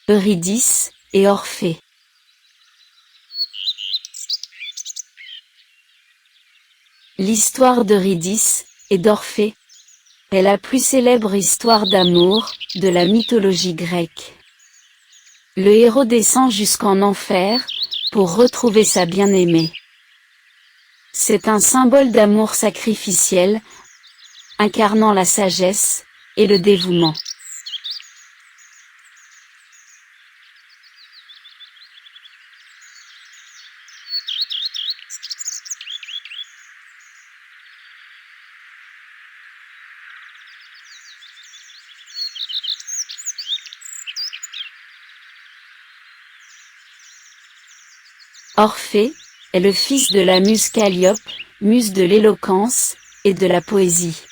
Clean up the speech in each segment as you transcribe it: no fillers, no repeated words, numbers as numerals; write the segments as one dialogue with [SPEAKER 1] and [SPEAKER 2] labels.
[SPEAKER 1] Eurydice et Orphée. L'histoire d'Eurydice et d'Orphée est la plus célèbre histoire d'amour de la mythologie grecque. Le héros descend jusqu'en enfer pour retrouver sa bien-aimée. C'est un symbole d'amour sacrificiel, incarnant la sagesse et le dévouement. Orphée est le fils de la muse Calliope, muse de l'éloquence et de la poésie,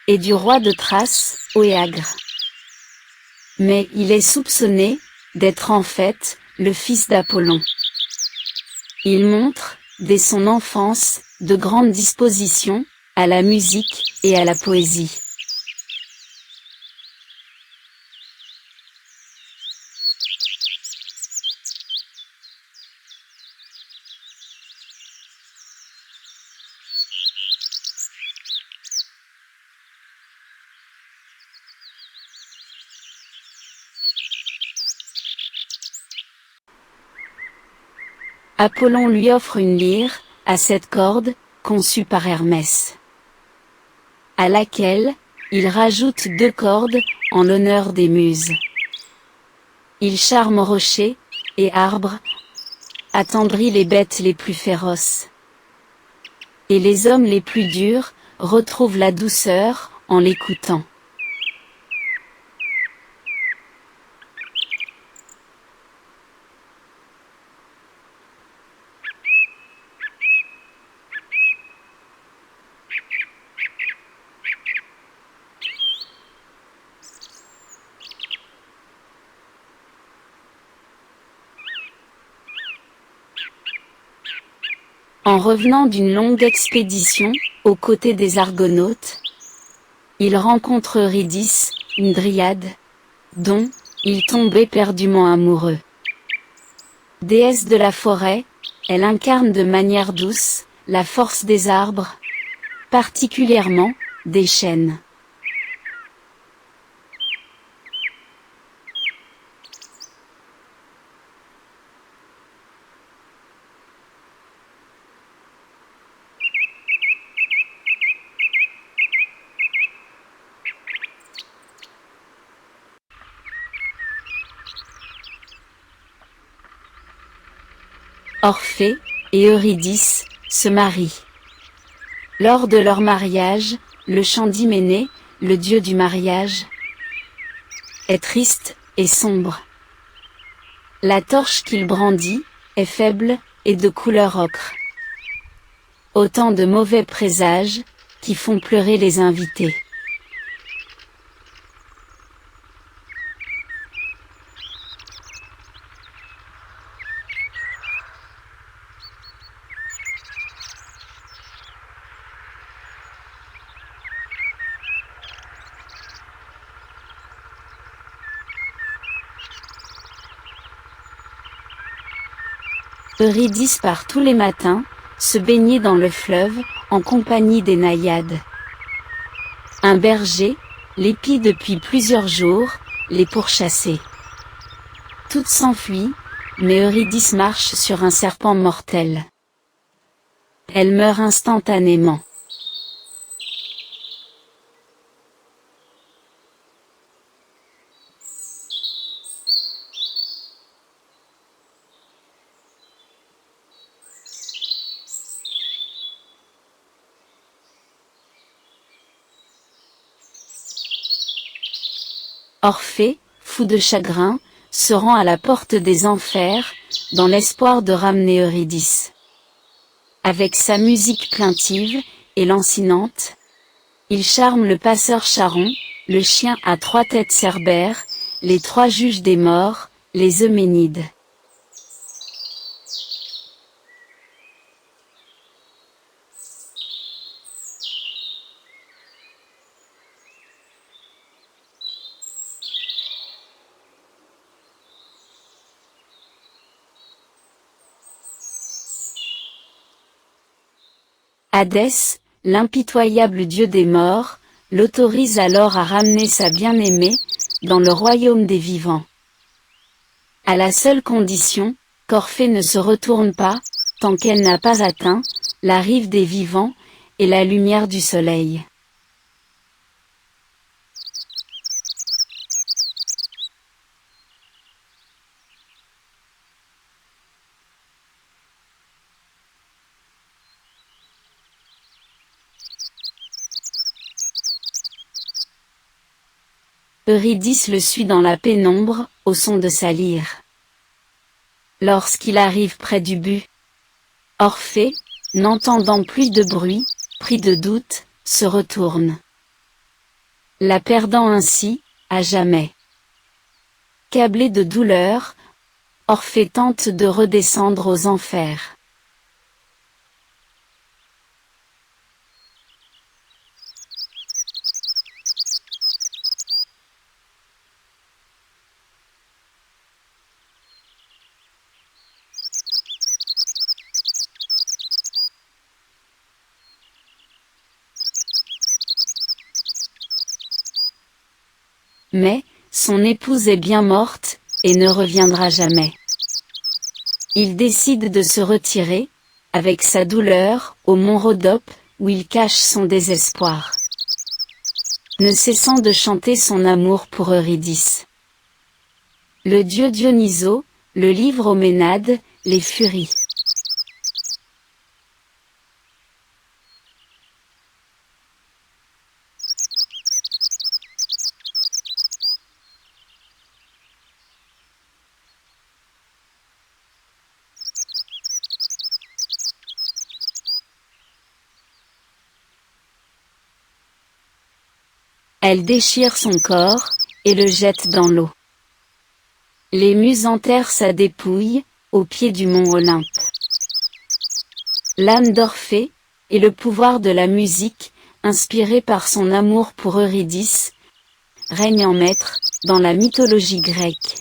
[SPEAKER 1] et du roi de Thrace, Oéagre. Mais il est soupçonné d'être en fait le fils d'Apollon. Il montre, dès son enfance, de grandes dispositions à la musique et à la poésie. Apollon lui offre une lyre, à 7 cordes, conçue par Hermès, à laquelle il rajoute 2 cordes, en l'honneur des muses. Il charme rochers et arbres, attendrit les bêtes les plus féroces. Et les hommes les plus durs retrouvent la douceur en l'écoutant. En revenant d'une longue expédition, aux côtés des Argonautes, il rencontre Eurydice, une dryade, dont il tombe éperdument amoureux. Déesse de la forêt, elle incarne de manière douce la force des arbres, particulièrement des chênes. Orphée et Eurydice se marient. Lors de leur mariage, le chant d'Hyménée, le dieu du mariage, est triste et sombre. La torche qu'il brandit est faible et de couleur ocre. Autant de mauvais présages qui font pleurer les invités. Eurydice part tous les matins, se baigner dans le fleuve, en compagnie des naïades. Un berger, l'épie depuis plusieurs jours, les pourchassait. Toutes s'enfuient, mais Eurydice marche sur un serpent mortel. Elle meurt instantanément. Orphée, fou de chagrin, se rend à la porte des enfers, dans l'espoir de ramener Eurydice. Avec sa musique plaintive et lancinante, il charme le passeur Charon, le chien à 3 têtes Cerbère, les 3 juges des morts, les Euménides. Hadès, l'impitoyable dieu des morts, l'autorise alors à ramener sa bien-aimée, dans le royaume des vivants. À la seule condition, qu'Orphée ne se retourne pas, tant qu'elle n'a pas atteint, la rive des vivants, et la lumière du soleil. Eurydice le suit dans la pénombre, au son de sa lyre. Lorsqu'il arrive près du but, Orphée, n'entendant plus de bruit, pris de doute, se retourne. La perdant ainsi, à jamais. Câblé de douleur, Orphée tente de redescendre aux enfers. Mais, son épouse est bien morte, et ne reviendra jamais. Il décide de se retirer, avec sa douleur, au mont Rhodope, où il cache son désespoir. Ne cessant de chanter son amour pour Eurydice. Le dieu Dionysos, le livre aux Ménades, les furies. Elle déchire son corps, et le jette dans l'eau. Les muses enterrent sa dépouille, au pied du mont Olympe. L'âme d'Orphée, et le pouvoir de la musique, inspiré par son amour pour Eurydice, règne en maître, dans la mythologie grecque.